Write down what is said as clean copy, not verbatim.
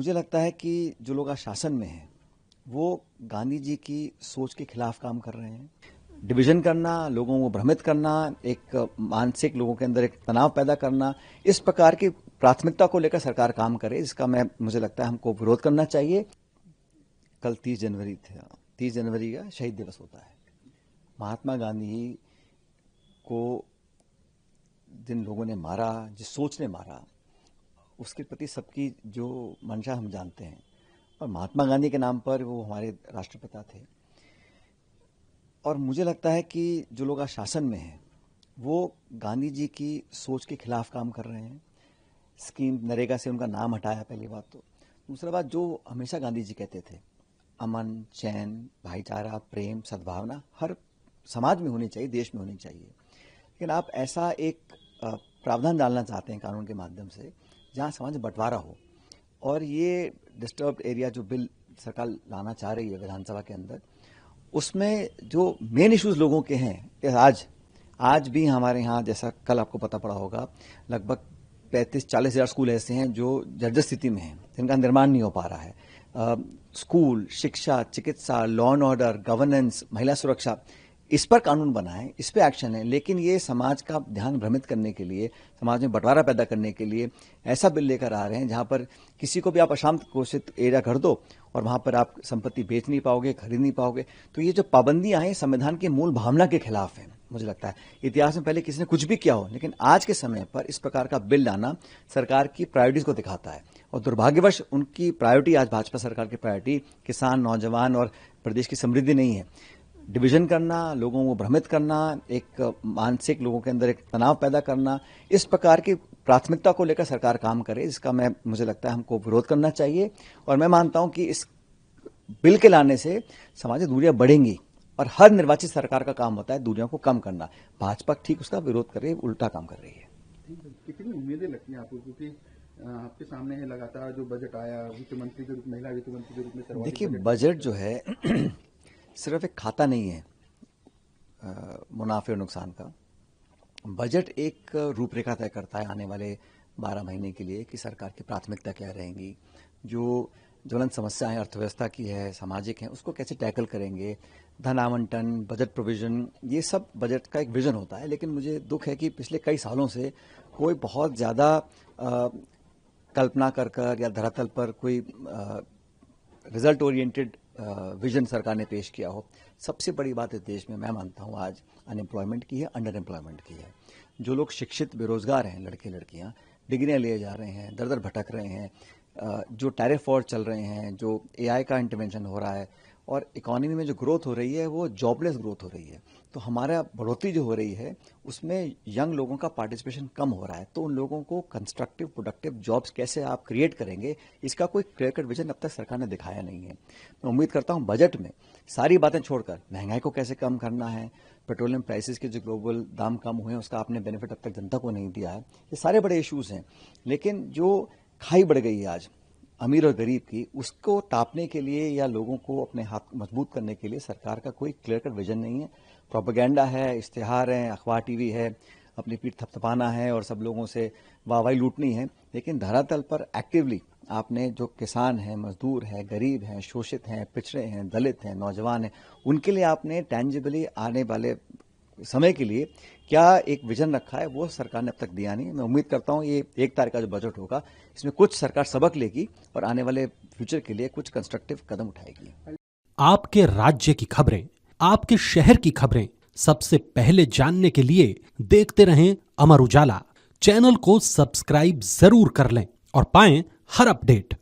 मुझे लगता है कि जो लोग आज शासन में हैं वो गांधी जी की सोच के खिलाफ काम कर रहे हैं। डिवीजन करना, लोगों को भ्रमित करना, एक मानसिक लोगों के अंदर एक तनाव पैदा करना, इस प्रकार की प्राथमिकता को लेकर सरकार काम करे, इसका मुझे लगता है हमको विरोध करना चाहिए। कल 30 जनवरी था, 30 जनवरी का शहीद दिवस होता है। महात्मा गांधी को जिन लोगों ने मारा, जिस सोच ने मारा, उसके प्रति सबकी जो मंशा हम जानते हैं। और महात्मा गांधी के नाम पर वो हमारे राष्ट्रपिता थे। और मुझे लगता है कि जो लोग आज शासन में हैं वो गांधी जी की सोच के खिलाफ काम कर रहे हैं। स्कीम नरेगा से उनका नाम हटाया, पहली बात तो। दूसरा बात, जो हमेशा गांधी जी कहते थे, अमन, चैन, भाईचारा, प्रेम, सद्भावना हर समाज में होनी चाहिए, देश में होनी चाहिए। लेकिन आप ऐसा एक प्रावधान डालना चाहते हैं कानून के माध्यम से जहां समाज में बंटवारा हो। और ये डिस्टर्ब्ड एरिया जो बिल सरकार लाना चाह रही है विधानसभा के अंदर, उसमें जो मेन इश्यूज लोगों के हैं, आज भी हमारे यहाँ, जैसा कल आपको पता पड़ा होगा, लगभग 35-40 हज़ार स्कूल ऐसे हैं जो जर्जर स्थिति में हैं, जिनका निर्माण नहीं हो पा रहा है। स्कूल, शिक्षा, चिकित्सा, लॉ एंड ऑर्डर, गवर्नेंस, महिला सुरक्षा, इस पर कानून बना है, इस पे एक्शन है। लेकिन ये समाज का ध्यान भ्रमित करने के लिए, समाज में बंटवारा पैदा करने के लिए ऐसा बिल लेकर आ रहे हैं जहां पर किसी को भी आप अशांत घोषित एरिया कर दो और वहां पर आप संपत्ति बेच नहीं पाओगे, खरीद नहीं पाओगे। तो ये जो पाबंदियां हैं संविधान की मूल भावना के खिलाफ है। मुझे लगता है इतिहास में पहले किसी ने कुछ भी किया हो, लेकिन आज के समय पर इस प्रकार का बिल लाना सरकार की प्रायोरिटीज को दिखाता है। और दुर्भाग्यवश उनकी प्रायोरिटी, आज भाजपा सरकार की प्रायोरिटी किसान, नौजवान और प्रदेश की समृद्धि नहीं है। डिवीजन करना, लोगों को भ्रमित करना, एक मानसिक लोगों के अंदर एक तनाव पैदा करना, इस प्रकार की प्राथमिकता को लेकर सरकार काम करे, इसका मुझे लगता है हमको विरोध करना चाहिए। और मैं मानता हूं कि इस बिल के लाने से समाज में दूरियां बढ़ेंगी और हर निर्वाचित सरकार का काम होता है दूरियों को कम करना। भाजपा ठीक उसका विरोध कर रही है, उल्टा काम कर रही है। कितनी उम्मीदें लगती हैं आपको, क्योंकि आपके सामने है लगातार जो बजट आया, वित्त मंत्री के रूप, महिला वित्त मंत्री के रूप में, देखिए बजट जो है सिर्फ एक खाता नहीं है मुनाफे और नुकसान का। बजट एक रूपरेखा तय करता है आने वाले 12 महीने के लिए कि सरकार की प्राथमिकता क्या रहेंगी, जो ज्वलंत समस्याएं अर्थव्यवस्था की है, सामाजिक हैं, उसको कैसे टैकल करेंगे, धन आवंटन, बजट प्रोविजन, ये सब बजट का एक विजन होता है। लेकिन मुझे दुख है कि पिछले कई सालों से कोई बहुत ज़्यादा कल्पना कर या धरातल पर कोई रिजल्ट ओरिएंटेड विजन सरकार ने पेश किया हो। सबसे बड़ी बात इस देश में मैं मानता हूं आज अनएम्प्लॉयमेंट की है, अंडर एम्प्लॉयमेंट की है। जो लोग शिक्षित बेरोजगार हैं, लड़के लड़कियां डिग्रियां लिए जा रहे हैं, दर दर भटक रहे हैं, जो टैरिफ वॉर चल रहे हैं, जो एआई का इंटरवेंशन हो रहा है और इकोनॉमी में जो ग्रोथ हो रही है वो जॉबलेस ग्रोथ हो रही है। तो हमारा बढ़ोतरी जो हो रही है उसमें यंग लोगों का पार्टिसिपेशन कम हो रहा है। तो उन लोगों को कंस्ट्रक्टिव प्रोडक्टिव जॉब्स कैसे आप क्रिएट करेंगे, इसका कोई क्लियर कट विजन अब तक सरकार ने दिखाया नहीं है। मैं उम्मीद करता हूं बजट में सारी बातें छोड़कर महंगाई को कैसे कम करना है, पेट्रोलियम प्राइसेस के जो ग्लोबल दाम कम हुए हैं उसका आपने बेनिफिट अब तक जनता को नहीं दिया है, ये सारे बड़े इश्यूज हैं। लेकिन जो खाई बढ़ गई है आज अमीर और गरीब की, उसको टापने के लिए या लोगों को अपने हाथ मजबूत करने के लिए सरकार का कोई क्लियर कट विजन नहीं है। प्रोपेगेंडा है, इश्तिहार है, अखबार टीवी है, अपनी पीठ थपथपाना है और सब लोगों से वाहवाही लूटनी है। लेकिन धरातल पर एक्टिवली आपने जो किसान हैं, मजदूर हैं, गरीब हैं, शोषित हैं, पिछड़े हैं, दलित हैं, नौजवान हैं, उनके लिए आपने टेंजिबली आने वाले समय के लिए क्या एक विजन रखा है, वो सरकार ने अब तक दिया नहीं। मैं उम्मीद करता हूं ये 1 तारीख का जो बजट होगा इसमें कुछ सरकार सबक लेगी और आने वाले फ्यूचर के लिए कुछ कंस्ट्रक्टिव कदम उठाएगी। आपके राज्य की खबरें, आपके शहर की खबरें सबसे पहले जानने के लिए देखते रहें अमर उजाला। चैनल को सब्सक्राइब जरूर कर लें और पाएं हर अपडेट।